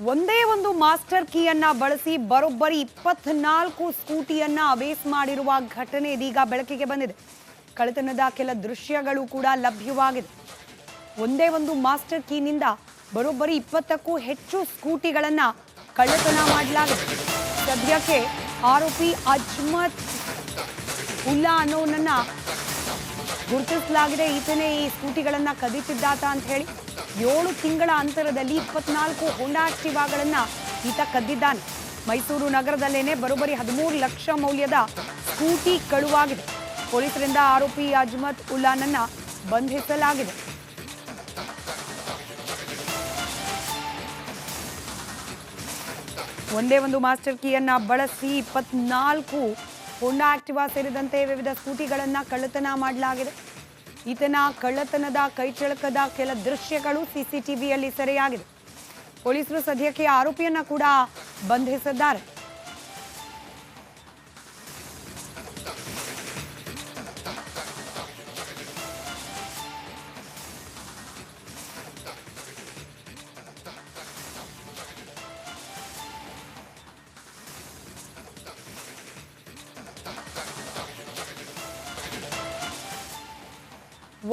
ಒಂದೇ ಒಂದು ಮಾಸ್ಟರ್ ಕೀಯನ್ನ ಬಳಸಿ ಬರೋಬ್ಬರಿ 24 ಸ್ಕೂಟಿಯನ್ನ ಅಬೇಸ್ ಮಾಡಿರುವ ಘಟನೆ ಇದೀಗ ಬೆಳಕಿಗೆ ಬಂದಿದೆ. ಕಳ್ಳತನದ ಕೆಲ ದೃಶ್ಯಗಳು ಕೂಡ ಲಭ್ಯವಾಗಿದೆ. ಒಂದೇ ಒಂದು ಮಾಸ್ಟರ್ ಕೀನಿಂದ ಬರೋಬ್ಬರಿ 20ಕ್ಕೂ ಹೆಚ್ಚು ಸ್ಕೂಟಿಗಳನ್ನ ಕಳ್ಳತನ ಮಾಡಲಾಗಿದೆ. ಸದ್ಯಕ್ಕೆ ಆರೋಪಿ ಅಜ್ಮತ್ ಉಲ್ಲಾ ಅನ್ನೋನನ್ನ ಗುರುತಿಸಲಾಗಿದೆ. ಈತನೇ ಈ ಸ್ಕೂಟಿಗಳನ್ನ ಕದಿತಿದ್ದಾತ ಅಂತ ಹೇಳಿ 7 ತಿಂಗಳ ಅಂತರದಲ್ಲಿ 24 ಹೋಂಡಾ ಆಕ್ಟಿವಾಗಳನ್ನ ಈತ ಕದ್ದಿದ್ದಾನೆ. ಮೈಸೂರು ನಗರದಲ್ಲೇನೆ ಬರೋಬ್ಬರಿ 13 ಲಕ್ಷ ಮೌಲ್ಯದ ಸ್ಕೂಟಿ ಕಳುವಾಗಿದೆ. ಪೊಲೀಸರಿಂದ ಆರೋಪಿ ಅಜ್ಮತ್ ಉಲ್ಲಾನನ್ನ ಬಂಧಿಸಲಾಗಿದೆ. ಒಂದೇ ಒಂದು ಮಾಸ್ಟರ್ ಕೀಯನ್ನ ಬಳಸಿ 24 ಹೋಂಡಾ ಆಕ್ಟಿವಾ ಸೇರಿದಂತೆ ವಿವಿಧ ಸ್ಕೂಟಿಗಳನ್ನ ಕಳ್ಳತನ ಮಾಡಲಾಗಿದೆ. ಈತನ ಕಳ್ಳತನದ ಕೈಚಳಕದ ಕೆಲ ದೃಶ್ಯಗಳು ಸಿಸಿಟಿವಿಯಲ್ಲಿ ಸೆರೆಯಾಗಿದೆ. ಪೊಲೀಸರು ಸದ್ಯಕ್ಕೆ ಆರೋಪಿಯನ್ನ ಕೂಡ ಬಂಧಿಸಿದ್ದಾರೆ.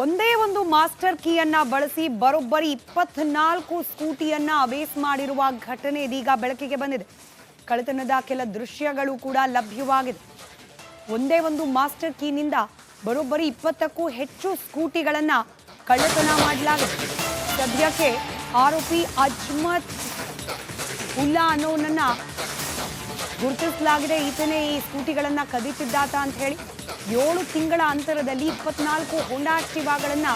ಒಂದೇ ಒಂದು ಮಾಸ್ಟರ್ ಕೀಯನ್ನ ಬಳಸಿ ಬರೋಬ್ಬರಿ 24 ಸ್ಕೂಟಿಯನ್ನ ಅಬೇಸ್ ಮಾಡಿರುವ ಘಟನೆ ಇದೀಗ ಬೆಳಕಿಗೆ ಬಂದಿದೆ. ಕಳ್ಳತನದ ಕೆಲ ದೃಶ್ಯಗಳು ಕೂಡ ಲಭ್ಯವಾಗಿದೆ. ಒಂದೇ ಒಂದು ಮಾಸ್ಟರ್ ಕೀನಿಂದ ಬರೋಬ್ಬರಿ 20ಕ್ಕೂ ಹೆಚ್ಚು ಸ್ಕೂಟಿಗಳನ್ನ ಕಳ್ಳತನ ಮಾಡಲಾಗಿದೆ. ಸದ್ಯಕ್ಕೆ ಆರೋಪಿ ಅಜ್ಮತ್ ಉಲ್ಲಾ ಅನ್ನೋನನ್ನ ಗುರುತಿಸಲಾಗಿದೆ. ಈತನೇ ಈ ಸ್ಕೂಟಿಗಳನ್ನ ಕದಿತಿದ್ದಾತ ಅಂತ ಹೇಳಿ 7 ತಿಂಗಳ ಅಂತರದಲ್ಲಿ 24 ಹೋಂಡಾ ಆಕ್ಟಿವಾಗಳನ್ನ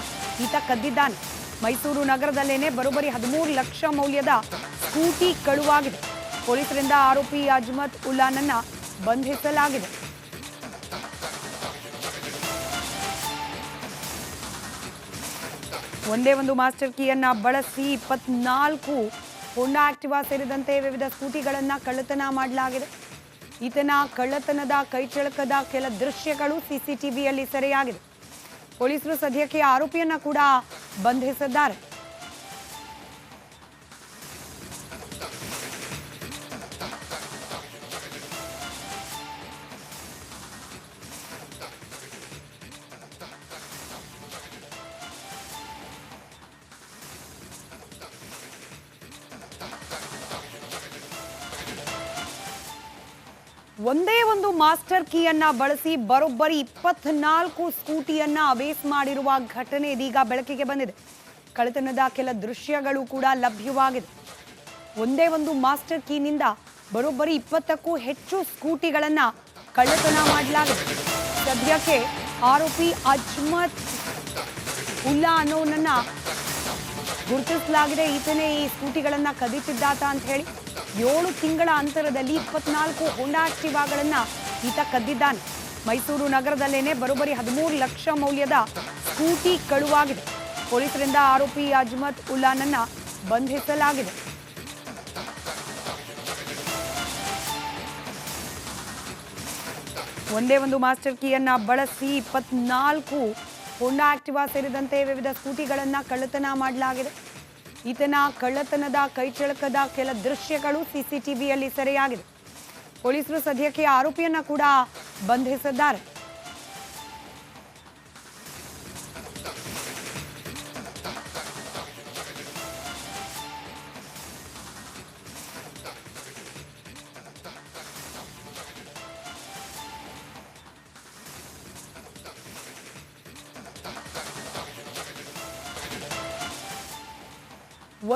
ಈತ ಕದ್ದಿದ್ದಾನೆ. ಮೈಸೂರು ನಗರದಲ್ಲೇನೆ ಬರೋಬ್ಬರಿ 13 ಲಕ್ಷ ಮೌಲ್ಯದ ಸ್ಕೂಟಿ ಕಳುವಾಗಿದೆ. ಪೊಲೀಸರಿಂದ ಆರೋಪಿ ಅಜ್ಮತ್ ಉಲ್ಲಾನನ್ನ ಬಂಧಿಸಲಾಗಿದೆ. ಒಂದೇ ಒಂದು ಮಾಸ್ಟರ್ ಕೀಯನ್ನ ಬಳಸಿ 24 ಹೋಂಡಾ ಆಕ್ಟಿವಾ ಸೇರಿದಂತೆ ವಿವಿಧ ಸ್ಕೂಟಿಗಳನ್ನ ಕಳ್ಳತನ ಮಾಡಲಾಗಿದೆ. ಈತನ ಕಳ್ಳತನದ ಕೈಚಳಕದ ಕೆಲ ದೃಶ್ಯಗಳು ಸಿಸಿಟಿವಿಯಲ್ಲಿ ಸೆರೆಯಾಗಿದೆ. ಪೊಲೀಸರು ಸದ್ಯಕ್ಕೆ ಆರೋಪಿಯನ್ನ ಕೂಡ ಬಂಧಿಸಿದ್ದಾರೆ. ಒಂದೇ ಒಂದು ಮಾಸ್ಟರ್ ಕೀಯನ್ನ ಬಳಸಿ ಬರೋಬ್ಬರಿ 24 ಸ್ಕೂಟಿಯನ್ನ ಅಬೇಸ್ ಮಾಡಿರುವ ಘಟನೆ ಇದೀಗ ಬೆಳಕಿಗೆ ಬಂದಿದೆ. ಕಳ್ಳತನದ ಕೆಲ ದೃಶ್ಯಗಳು ಕೂಡ ಲಭ್ಯವಾಗಿದೆ. ಒಂದೇ ಒಂದು ಮಾಸ್ಟರ್ ಕೀನಿಂದ ಬರೋಬ್ಬರಿ 20ಕ್ಕೂ ಹೆಚ್ಚು ಸ್ಕೂಟಿಗಳನ್ನ ಕಳ್ಳತನ ಮಾಡಲಾಗಿದೆ. ಸದ್ಯಕ್ಕೆ ಆರೋಪಿ ಅಜ್ಮತ್ ಉಲ್ಲಾ ಅನ್ನೋನನ್ನ ಗುರುತಿಸಲಾಗಿದೆ. ಈತನೇ ಈ ಸ್ಕೂಟಿಗಳನ್ನ ಕದಿತಿದ್ದಾತ ಅಂತ ಹೇಳಿ 7 ತಿಂಗಳ ಅಂತರದಲ್ಲಿ 24 ಹೋಂಡಾ ಆಕ್ಟಿವಾಗಳನ್ನ ಈತ ಕದ್ದಿದ್ದಾನೆ. ಮೈಸೂರು ನಗರದಲ್ಲೇನೆ ಬರೋಬ್ಬರಿ 13 ಲಕ್ಷ ಮೌಲ್ಯದ ಸ್ಕೂಟಿ ಕಳುವಾಗಿದೆ. ಪೊಲೀಸರಿಂದ ಆರೋಪಿ ಅಜ್ಮತ್ ಉಲ್ಲಾನನ್ನ ಬಂಧಿಸಲಾಗಿದೆ. ಒಂದೇ ಒಂದು ಮಾಸ್ಟರ್ ಕೀಯನ್ನ ಬಳಸಿ 24 ಹೋಂಡಾ ಆಕ್ಟಿವಾ ಸೇರಿದಂತೆ ವಿವಿಧ ಸ್ಕೂಟಿಗಳನ್ನ ಕಳ್ಳತನ ಮಾಡಲಾಗಿದೆ. ಈತನ ಕಳ್ಳತನದ ಕೈಚಳಕದ ಕೆಲ ದೃಶ್ಯಗಳು ಸಿಸಿಟಿವಿಯಲ್ಲಿ ಸೆರೆಯಾಗಿದೆ. ಪೊಲೀಸರು ಸದ್ಯಕ್ಕೆ ಆರೋಪಿಯನ್ನ ಕೂಡ ಬಂಧಿಸಿದ್ದಾರೆ.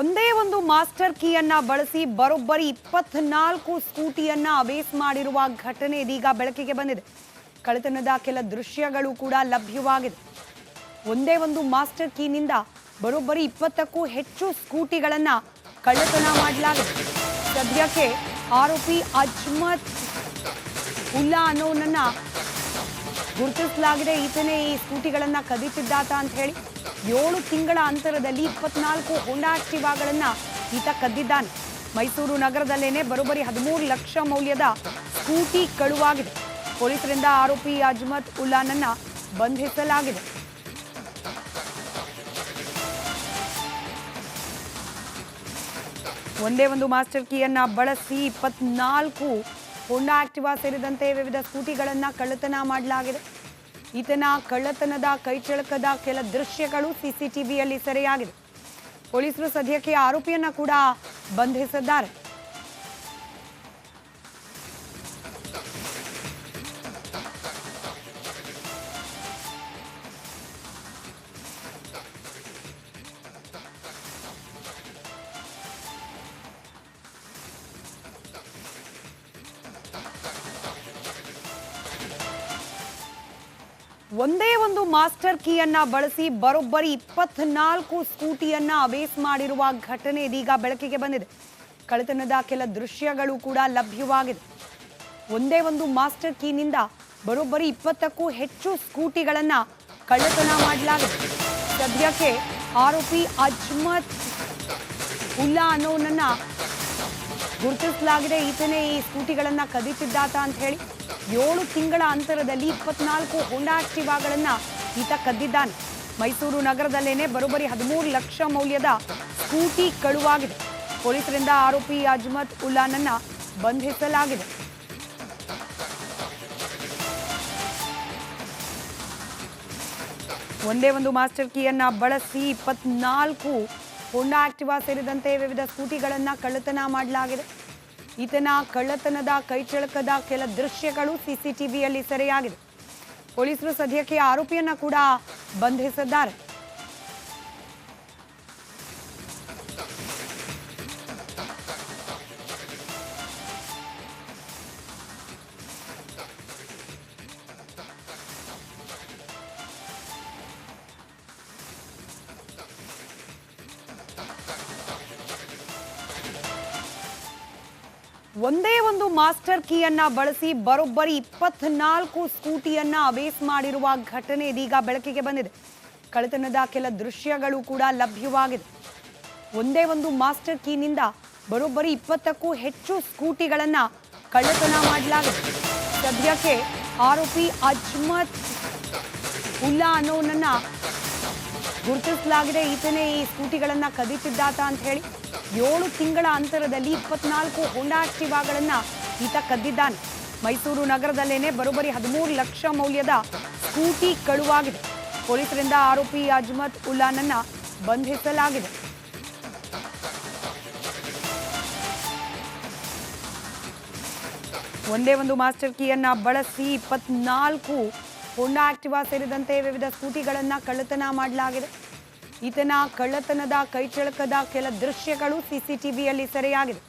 ಒಂದೇ ಒಂದು ಮಾಸ್ಟರ್ ಕೀಯನ್ನ ಬಳಸಿ ಬರೋಬ್ಬರಿ 24 ಸ್ಕೂಟಿಯನ್ನ ಅಬೇಸ್ ಮಾಡಿರುವ ಘಟನೆ ಇದೀಗ ಬೆಳಕಿಗೆ ಬಂದಿದೆ. ಕಳ್ಳತನದ ಕೆಲ ದೃಶ್ಯಗಳು ಕೂಡ ಲಭ್ಯವಾಗಿದೆ. ಒಂದೇ ಒಂದು ಮಾಸ್ಟರ್ ಕೀನಿಂದ ಬರೋಬ್ಬರಿ 20ಕ್ಕೂ ಹೆಚ್ಚು ಸ್ಕೂಟಿಗಳನ್ನ ಕಳ್ಳತನ ಮಾಡಲಾಗಿದೆ. ಸದ್ಯಕ್ಕೆ ಆರೋಪಿ ಅಜ್ಮತ್ ಉಲ್ಲಾ ಅನ್ನೋನನ್ನ ಗುರುತಿಸಲಾಗಿದೆ. ಈತನೇ ಈ ಸ್ಕೂಟಿಗಳನ್ನ ಕದಿತಿದ್ದಾತ ಅಂತ ಹೇಳಿ 7 ತಿಂಗಳ ಅಂತರದಲ್ಲಿ 24 ಹೋಂಡಾ ಆಕ್ಟಿವಾಗಳನ್ನ ಈತ ಕದ್ದಿದ್ದಾನೆ. ಮೈಸೂರು ನಗರದಲ್ಲೇನೆ ಬರೋಬ್ಬರಿ 13 ಲಕ್ಷ ಮೌಲ್ಯದ ಸ್ಕೂಟಿ ಕಳುವಾಗಿದೆ. ಪೊಲೀಸರಿಂದ ಆರೋಪಿ ಅಜ್ಮತ್ ಉಲ್ಲಾನನ್ನ ಬಂಧಿಸಲಾಗಿದೆ. ಒಂದೇ ಒಂದು ಮಾಸ್ಟರ್ ಕೀಯನ್ನ ಬಳಸಿ 24 ಹೋಂಡಾ ಆಕ್ಟಿವಾ ಸೇರಿದಂತೆ ವಿವಿಧ ಸ್ಕೂಟಿಗಳನ್ನು ಕಳ್ಳತನ ಮಾಡಲಾಗಿದೆ. ಈತನ ಕಳ್ಳತನದ ಕೈಚಳಕದ ಕೆಲ ದೃಶ್ಯಗಳು ಸಿಸಿಟಿವಿಯಲ್ಲಿ ಸೆರೆಯಾಗಿದೆ. ಪೊಲೀಸರು ಸದ್ಯಕ್ಕೆ ಆರೋಪಿಯನ್ನ ಕೂಡ ಬಂಧಿಸಿದ್ದಾರೆ. ಒಂದೇ ಒಂದು ಮಾಸ್ಟರ್ ಕೀಯನ್ನ ಬಳಸಿ ಬರೋಬ್ಬರಿ 24 ಸ್ಕೂಟಿಯನ್ನ ಅಬೇಸ್ ಮಾಡಿರುವ ಘಟನೆ ಇದೀಗ ಬೆಳಕಿಗೆ ಬಂದಿದೆ. ಕಳ್ಳತನದ ಕೆಲ ದೃಶ್ಯಗಳು ಕೂಡ ಲಭ್ಯವಾಗಿದೆ. ಒಂದೇ ಒಂದು ಮಾಸ್ಟರ್ ಕೀನಿಂದ ಬರೋಬ್ಬರಿ 20ಕ್ಕೂ ಹೆಚ್ಚು ಸ್ಕೂಟಿಗಳನ್ನ ಕಳ್ಳತನ ಮಾಡಲಾಗಿದೆ. ಸದ್ಯಕ್ಕೆ ಆರೋಪಿ ಅಜ್ಮತ್ ಉಲ್ಲಾ ಅನ್ನೋನನ್ನ ಗುರುತಿಸಲಾಗಿದೆ. ಈತನೇ ಈ ಸ್ಕೂಟಿಗಳನ್ನ ಕದಿತಿದ್ದಾತ ಅಂತ ಹೇಳಿ 7 ತಿಂಗಳ ಅಂತರದಲ್ಲಿ 24 ಹೋಂಡಾ ಆಕ್ಟಿವಾಗಳನ್ನ ಈತ ಕದ್ದಿದ್ದಾನೆ. ಮೈಸೂರು ನಗರದಲ್ಲೇನೆ ಬರೋಬ್ಬರಿ 13 ಲಕ್ಷ ಮೌಲ್ಯದ ಸ್ಕೂಟಿ ಕಳುವಾಗಿದೆ. ಪೊಲೀಸರಿಂದ ಆರೋಪಿ ಅಜ್ಮತ್ ಉಲ್ಲಾನನ್ನ ಬಂಧಿಸಲಾಗಿದೆ. ಒಂದೇ ಒಂದು ಮಾಸ್ಟರ್ ಕೀಯನ್ನ ಬಳಸಿ 24 ಹೋಂಡಾ ಆಕ್ಟಿವಾ ಸೇರಿದಂತೆ ವಿವಿಧ ಸ್ಕೂಟಿಗಳನ್ನ ಕಳ್ಳತನ ಮಾಡಲಾಗಿದೆ. ಈತನ ಕಳ್ಳತನದ ಕೈಚಳಕದ ಕೆಲ ದೃಶ್ಯಗಳು ಸಿಸಿಟಿವಿಯಲ್ಲಿ ಸೆರೆಯಾಗಿದೆ. ಪೊಲೀಸರು ಸದ್ಯಕ್ಕೆ ಆರೋಪಿಯನ್ನ ಕೂಡ ಬಂಧಿಸಿದ್ದಾರೆ. ಒಂದೇ ಒಂದು ಮಾಸ್ಟರ್ ಕೀಯನ್ನ ಬಳಸಿ ಬರೋಬ್ಬರಿ 24 ಸ್ಕೂಟಿಯನ್ನ ಅಬೇಸ್ ಮಾಡಿರುವ ಘಟನೆ ಇದೀಗ ಬೆಳಕಿಗೆ ಬಂದಿದೆ. ಕಳ್ಳತನದ ಕೆಲ ದೃಶ್ಯಗಳು ಕೂಡ ಲಭ್ಯವಾಗಿದೆ. ಒಂದೇ ಒಂದು ಮಾಸ್ಟರ್ ಕೀನಿಂದ ಬರೋಬ್ಬರಿ 20ಕ್ಕೂ ಹೆಚ್ಚು ಸ್ಕೂಟಿಗಳನ್ನ ಕಳ್ಳತನ ಮಾಡಲಾಗಿದೆ. ಸದ್ಯಕ್ಕೆ ಆರೋಪಿ ಅಜ್ಮತ್ ಉಲ್ಲಾ ಅನ್ನೋನನ್ನ ಗುರುತಿಸಲಾಗಿದೆ. ಈತನೇ ಈ ಸ್ಕೂಟಿಗಳನ್ನ ಕದಿತಿದ್ದಾತ ಅಂತ ಹೇಳಿ 7 ತಿಂಗಳ ಅಂತರದಲ್ಲಿ 24 ಹೋಂಡಾ ಆಕ್ಟಿವಾಗಳನ್ನ ಈತ ಕದ್ದಿದ್ದಾನೆ. ಮೈಸೂರು ನಗರದಲ್ಲೇನೆ ಬರೋಬ್ಬರಿ 13 ಲಕ್ಷ ಮೌಲ್ಯದ ಸ್ಕೂಟಿ ಕಳುವಾಗಿದೆ. ಪೊಲೀಸರಿಂದ ಆರೋಪಿ ಅಜ್ಮತ್ ಉಲ್ಲಾನನ್ನ ಬಂಧಿಸಲಾಗಿದೆ. ಒಂದೇ ಒಂದು ಮಾಸ್ಟರ್ ಕೀಯನ್ನ ಬಳಸಿ 24 ಹೋಂಡಾ ಆಕ್ಟಿವಾ ಸೇರಿದಂತೆ ವಿವಿಧ ಸ್ಕೂಟಿಗಳನ್ನ ಕಳ್ಳತನ ಮಾಡಲಾಗಿದೆ. ಈತನ ಕಳ್ಳತನದ ಕೈಚಳಕದ ಕೆಲ ದೃಶ್ಯಗಳು ಸಿಸಿಟಿವಿಯಲ್ಲಿ ಸೆರೆಯಾಗಿದೆ.